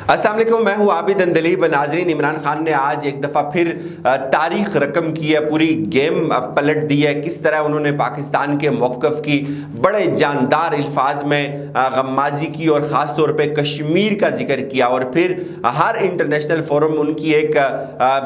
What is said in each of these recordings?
अस्सलाम वालेकुम, मैं हूँ आबिद अंदलीब। नाजरीन, इमरान खान ने आज एक दफ़ा फिर तारीख रकम की है, पूरी गेम पलट दी है। किस तरह उन्होंने पाकिस्तान के मौक़िफ़ की बड़े जानदार अल्फाज में गम्माज़ी की और ख़ास तौर पे कश्मीर का जिक्र किया। और फिर हर इंटरनेशनल फोरम उनकी एक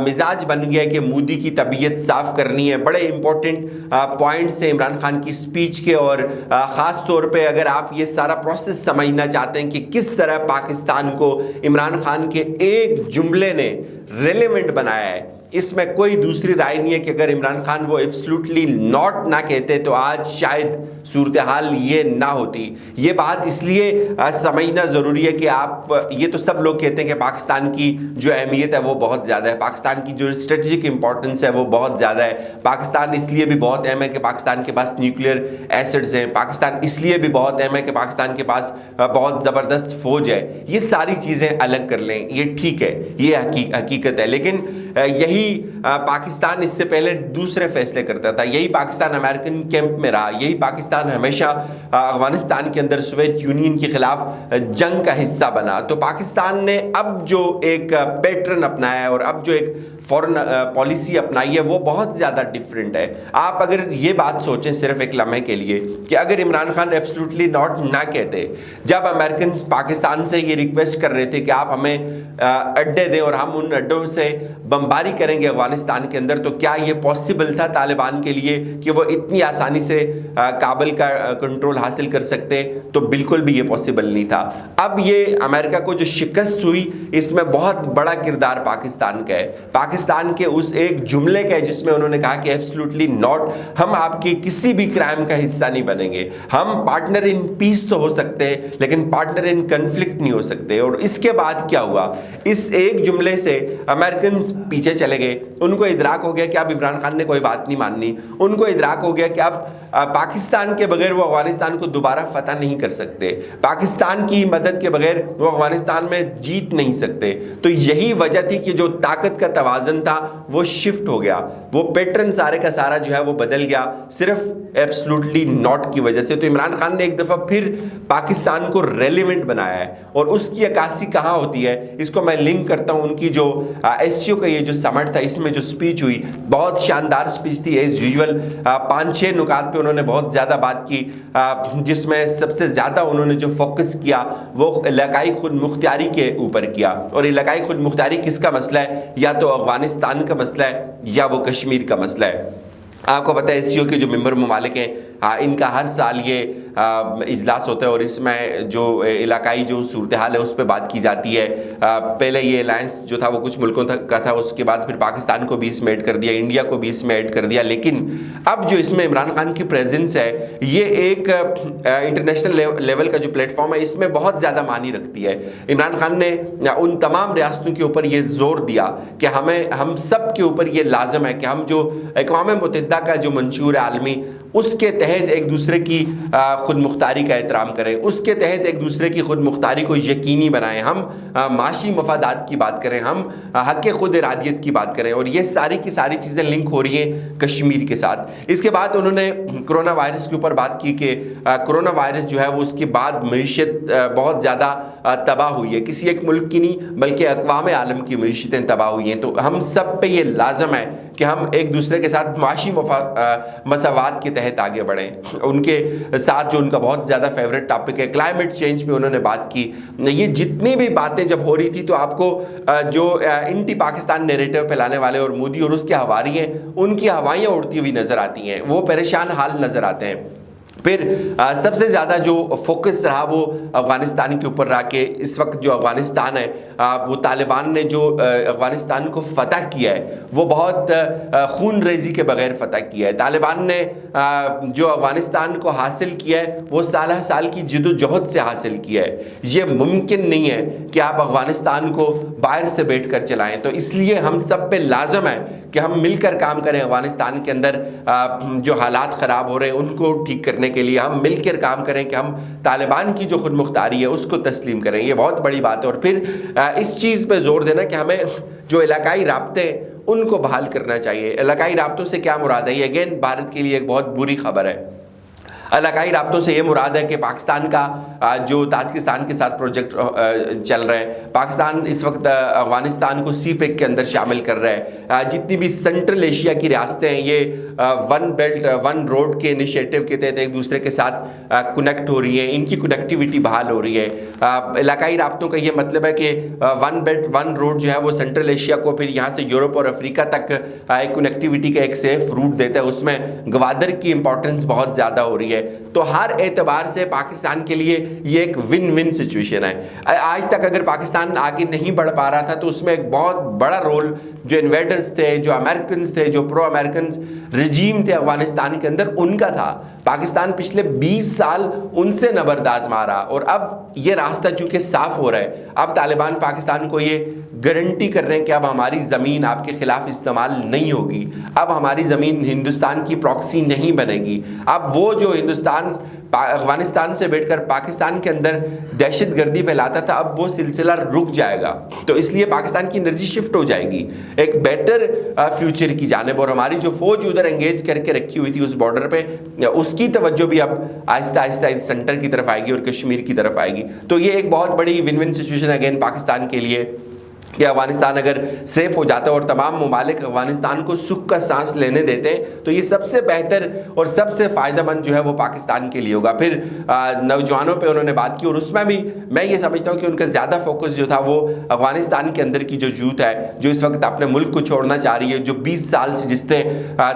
मिजाज बन गया कि मोदी की तबीयत साफ़ करनी है। बड़े इंपॉर्टेंट पॉइंट्स हैं इमरान खान की स्पीच के, और ख़ास तौर पे अगर आप ये सारा प्रोसेस समझना चाहते हैं कि किस तरह पाकिस्तान को इमरान खान के एक जुमले ने रेलेवेंट बनाया है, इसमें कोई दूसरी राय नहीं है कि अगर इमरान खान वो एब्सोल्युटली नॉट ना कहते तो आज शायद सूरत हाल ये ना होती। ये बात इसलिए समझना ज़रूरी है कि आप, ये तो सब लोग कहते हैं कि पाकिस्तान की जो अहमियत है वो बहुत ज़्यादा है, पाकिस्तान की जो स्ट्रेटजिक इंपॉर्टेंस है वो बहुत ज़्यादा है। पाकिस्तान इसलिए भी बहुत अहम है कि पाकिस्तान के पास न्यूक्लियर एसिड्स हैं। पाकिस्तान इसलिए भी बहुत अहम है कि पाकिस्तान के पास बहुत ज़बरदस्त फ़ौज है। ये सारी चीज़ें अलग कर लें, ये ठीक है, ये हकीकत है। लेकिन यही पाकिस्तान इससे पहले दूसरे फैसले करता था। यही पाकिस्तान अमेरिकन कैंप में रहा। यही पाकिस्तान हमेशा अफगानिस्तान के अंदर सोवियत यूनियन के खिलाफ जंग का हिस्सा बना। तो पाकिस्तान ने अब जो एक पैटर्न अपनाया है और अब जो एक फॉरेन पॉलिसी अपनाई है वो बहुत ज़्यादा डिफरेंट है। आप अगर ये बात सोचें सिर्फ एक लम्हे के लिए कि अगर इमरान खान एब्सोल्युटली नॉट ना कहते, जब अमेरिकन पाकिस्तान से ये रिक्वेस्ट कर रहे थे कि आप हमें अड्डे दें और हम उन अड्डों से बमबारी करेंगे अफगानिस्तान के अंदर, तो क्या ये पॉसिबल था तालिबान के लिए कि वो इतनी आसानी से काबुल का कंट्रोल हासिल कर सकते? तो बिल्कुल भी ये पॉसिबल नहीं था। अब ये अमेरिका को जो शिकस्त हुई, इसमें बहुत बड़ा किरदार पाकिस्तान का है, पाकिस्तान के उस एक जुमले का है जिसमें उन्होंने कहा कि एब्सोल्युटली नॉट, हम आपकी किसी भी क्राइम का हिस्सा नहीं बनेंगे। हम पार्टनर इन पीस तो हो सकते हैं लेकिन पार्टनर इन कन्फ्लिक्ट नहीं हो सकते। और इसके बाद क्या हुआ, इस एक जुमले से अमेरिकन पीछे चले गए। उनको इदराक हो गया कि अब इमरान खान ने कोई बात नहीं माननी। उनको इदराक हो गया कि अब पाकिस्तान के बगैर वो अफगानिस्तान को दोबारा फतह नहीं कर सकते, पाकिस्तान की मदद के बगैर वो अफगानिस्तान में जीत नहीं सकते। तो यही वजह थी कि जो ताकत का तवाज़न था वो शिफ्ट हो गया, वो पैटर्न सारे का सारा जो है वो बदल गया, सिर्फ एब्सोल्युटली नॉट की वजह से। तो इमरान खान ने एक दफ़ा फिर पाकिस्तान को रेलिवेंट बनाया है। और उसकी अक्कासी कहाँ होती है, इसको मैं लिंक करता हूँ उनकी जो एससीओ का ये जो समिट था, इसमें जो स्पीच हुई, बहुत शानदार स्पीच थी एज यूजुअल। 5-6 नुकात पे उन्होंने बहुत ज़्यादा बात की, जिसमें सबसे ज़्यादा उन्होंने जो फोकस किया वो इलाकाई खुद मुख्तियारी के ऊपर किया। और इलाकाई खुद मुख्तियारी किसका मसला है? या तो अफगानिस्तान का मसला है या वो कश्मीर का मसला है। आपको पता है एससीओ के जो मेंबर ममालिक हैं, इनका हर साल ये इजलास होता है और इसमें जो इलाकाई जो सूरत हाल है उस पर बात की जाती है। पहले ये अलायंस जो था वो कुछ मुल्कों का था, उसके बाद फिर पाकिस्तान को भी इसमें ऐड कर दिया, इंडिया को भी इसमें ऐड कर दिया। लेकिन अब जो इसमें इमरान खान की प्रेजेंस है, ये एक इंटरनेशनल लेवल का जो प्लेटफॉर्म है, इसमें बहुत ज़्यादा मानी रखती है। इमरान खान ने उन तमाम रियासतों के ऊपर ये जोर दिया कि हम सब के ऊपर ये लाजम है कि हम जो अक़वाम मुत्तहिदा का जो मंशूर है आलमी, उसके तहत एक दूसरे की खुद मुख्तारी का एहतराम करें, उसके तहत एक दूसरे की खुद मुख्तारी को यकीनी बनाएं। हम माशी मफादात की बात करें, हम हक़ खुद इरादियत की बात करें। और ये सारी की सारी चीज़ें लिंक हो रही हैं कश्मीर के साथ। इसके बाद उन्होंने कोरोना वायरस के ऊपर बात की कि कोरोना वायरस जो है वो उसके बाद मईशत बहुत ज़्यादा तबाह हुई है। किसी एक मुल्क की नहीं बल्कि अक़वाम आलम की मईशतें तबाह हुई हैं। तो हम सब पे ये लाजम है कि हम एक दूसरे के साथ माशी मसावात के तहत आगे बढ़ें। उनके साथ जो उनका बहुत ज़्यादा फेवरेट टॉपिक है क्लाइमेट चेंज पे उन्होंने बात की। ये जितनी भी बातें जब हो रही थी तो आपको जो एंटी पाकिस्तान नैरेटिव फैलाने वाले और मोदी और उसके हवारी हैं, उनकी हवाइयाँ उड़ती हुई नज़र आती हैं, वो परेशान हाल नज़र आते हैं। फिर सबसे ज़्यादा जो फोकस रहा वो अफ़गानिस्तान के ऊपर रहा कि इस वक्त जो अफ़गानिस्तान है, वो तालिबान ने जो अफ़गानिस्तान को फ़तह किया है वो बहुत खून रेजी के बगैर फ़तह किया है। तालिबान ने जो अफ़गानिस्तान को हासिल किया है वो साल की जद्दोजहद से हासिल किया है। ये मुमकिन नहीं है कि आप अफ़गानिस्तान को बाहर से बैठ कर चलाएँ। तो इसलिए हम सब पे लाजम है कि हम मिलकर काम करें। अफ़गानिस्तान के अंदर जो हालात ख़राब हो रहे हैं उनको ठीक करने के लिए हम मिलकर काम करें कि हम तालिबान की जो खुद मुख्तारी है उसको तस्लीम करें। ये बहुत बड़ी बात है। और फिर इस चीज़ पे जोर देना कि हमें जो इलाकाई राब्ते उनको बहाल करना चाहिए। इलाकाई राब्तों से क्या मुराद है? ये अगेन भारत के लिए एक बहुत बुरी खबर है। علاقائی رابطوں سے یہ مراد ہے کہ پاکستان کا جو تاجکستان کے ساتھ پروجیکٹ چل رہا ہے، پاکستان اس وقت افغانستان کو سی پیک کے اندر شامل کر رہا ہے، جتنی بھی سینٹرل ایشیا کی ریاستیں ہیں یہ ون بیلٹ ون روڈ کے انیشیٹو کے تحت ایک دوسرے کے ساتھ کنیکٹ ہو رہی ہیں، ان کی کنیکٹیوٹی بحال ہو رہی ہے۔ علاقائی رابطوں کا یہ مطلب ہے کہ ون بیلٹ ون روڈ جو ہے وہ سینٹرل ایشیا کو پھر یہاں سے یورپ اور افریقہ تک ایک کنیکٹیوٹی کا ایک سیف روٹ دیتا ہے، اس میں گوادر کی امپورٹنس بہت زیادہ ہو رہی ہے۔ تو ہر اعتبار سے پاکستان کے لیے یہ ایک ون ون سچویشن ہے۔ آج تک اگر پاکستان آگے نہیں بڑھ پا رہا تھا تو اس میں ایک بہت بڑا رول جو انویڈرز تھے، جو امریکنز تھے، جو پرو امریکن رجیم تھے افغانستان کے اندر، ان کا تھا۔ پاکستان پچھلے 20 سال ان سے نبرد آزما رہا، اور اب یہ راستہ چونکہ صاف ہو رہا ہے، اب طالبان پاکستان کو یہ گارنٹی کر رہے ہیں کہ اب ہماری زمین آپ کے خلاف استعمال نہیں ہوگی، اب ہماری زمین ہندوستان کی پراکسی نہیں بنے گی، اب وہ جو ہندوستان افغانستان سے بیٹھ کر پاکستان کے اندر دہشت گردی پھیلاتا تھا، اب وہ سلسلہ رک جائے گا۔ تو اس لیے پاکستان کی انرجی شفٹ ہو جائے گی ایک بیٹر فیوچر کی جانب، اور ہماری جو فوج ادھر انگیج کر کے رکھی ہوئی تھی اس بارڈر پہ، اس کی توجہ بھی اب آہستہ آہستہ اس سینٹر کی طرف آئے گی اور کشمیر کی طرف آئے گی۔ تو یہ ایک بہت بڑی ون ون سچویشن ہے اگین پاکستان کے لیے، کہ افغانستان اگر سیف ہو جاتا ہے اور تمام ممالک افغانستان کو سکھ کا سانس لینے دیتے ہیں تو یہ سب سے بہتر اور سب سے فائدہ مند جو ہے وہ پاکستان کے لیے ہوگا۔ پھر نوجوانوں پہ انہوں نے بات کی، اور اس میں بھی میں یہ سمجھتا ہوں کہ ان کا زیادہ فوکس جو تھا وہ افغانستان کے اندر کی جو یوتھ ہے جو اس وقت اپنے ملک کو چھوڑنا چاہ رہی ہے، جو 20 سال سے جس نے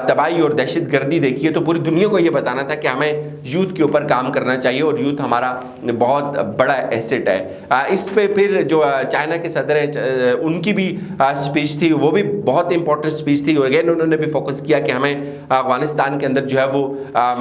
تباہی اور دہشت گردی دیکھی ہے، تو پوری دنیا کو یہ بتانا تھا کہ ہمیں یوتھ کے اوپر کام کرنا چاہیے، اور یوتھ ہمارا بہت بڑا ایسٹ ہے۔ اس پہ پھر جو چائنا کے صدر ہیں ان کی بھی سپیچ تھی، وہ بھی بہت امپورٹنٹ سپیچ تھی، اور اگین انہوں نے بھی فوکس کیا کہ ہمیں افغانستان کے اندر جو ہے وہ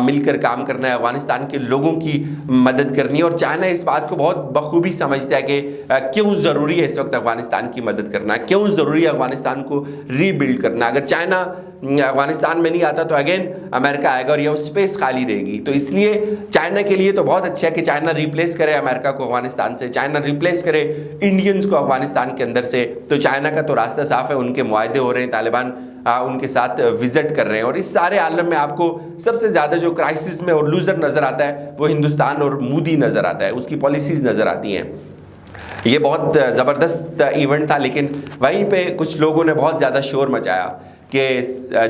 مل کر کام کرنا ہے، افغانستان کے لوگوں کی مدد کرنی ہے، اور چائنا اس بات کو بہت بخوبی سمجھتا ہے کہ کیوں ضروری ہے اس وقت افغانستان کی مدد کرنا، کیوں ضروری ہے افغانستان کو ری بلڈ کرنا۔ اگر چائنا افغانستان میں نہیں آتا تو اگین امریکہ آئے گا اور یہ اسپیس خالی رہے گی۔ تو اس لیے چائنا کے لیے تو بہت اچھا ہے کہ چائنا ریپلیس کرے امریکہ کو افغانستان سے، چائنا ریپلیس کرے انڈینز کو افغانستان کے اندر سے۔ تو چائنا کا تو راستہ صاف ہے، ان کے معاہدے ہو رہے ہیں، طالبان ان کے ساتھ وزٹ کر رہے ہیں، اور اس سارے عالم میں آپ کو سب سے زیادہ جو کرائسس میں اور لوزر نظر آتا ہے وہ ہندوستان اور مودی نظر آتا ہے، اس کی پالیسیز نظر آتی ہیں۔ یہ بہت زبردست ایونٹ تھا، لیکن وہیں پہ کچھ لوگوں نے بہت زیادہ شور مچایا کہ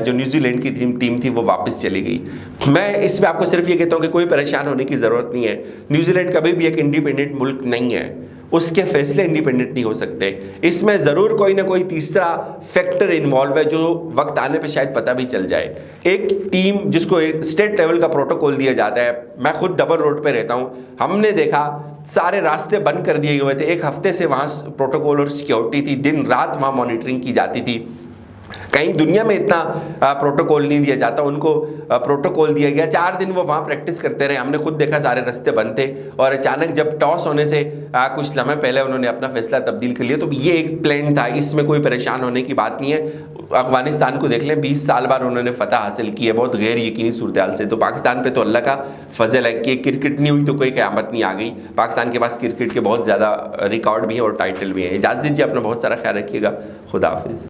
جو نیوزی لینڈ کی ٹیم تھی وہ واپس چلی گئی۔ میں اس میں آپ کو صرف یہ کہتا ہوں کہ کوئی پریشان ہونے کی ضرورت نہیں ہے، نیوزی لینڈ کبھی بھی ایک انڈیپینڈنٹ ملک نہیں ہے، اس کے فیصلے انڈیپینڈنٹ نہیں ہو سکتے، اس میں ضرور کوئی نہ کوئی تیسرا فیکٹر انوالو ہے جو وقت آنے پہ شاید پتہ بھی چل جائے۔ ایک ٹیم جس کو اسٹیٹ لیول کا پروٹوکول دیا جاتا ہے، میں خود ڈبل روڈ پہ رہتا ہوں، ہم نے دیکھا سارے راستے بند کر دیے ہوئے تھے، ایک ہفتے سے وہاں پروٹوکول اور سیکیورٹی تھی، دن رات وہاں مانیٹرنگ کی جاتی تھی۔ کہیں دنیا میں اتنا پروٹوکول نہیں دیا جاتا، ان کو پروٹوکول دیا گیا، 4 دن وہ وہاں پریکٹس کرتے رہے، ہم نے خود دیکھا سارے راستے بند تھے، اور اچانک جب ٹاس ہونے سے کچھ لمحے پہلے انہوں نے اپنا فیصلہ تبدیل کر لیا۔ تو یہ ایک پلان تھا، اس میں کوئی پریشان ہونے کی بات نہیں ہے۔ افغانستان کو دیکھ لیں، 20 سال بعد انہوں نے فتح حاصل کی ہے بہت غیر یقینی صورتحال سے۔ تو پاکستان پہ تو اللہ کا فضل ہے کہ کرکٹ نہیں ہوئی تو کوئی قیامت نہیں آ گئی، پاکستان کے پاس کرکٹ کے بہت زیادہ ریکارڈ بھی ہیں اور ٹائٹل بھی ہیں۔ اجازت دیجیے، اپنا بہت سارا خیال رکھیے گا، خدا حافظ۔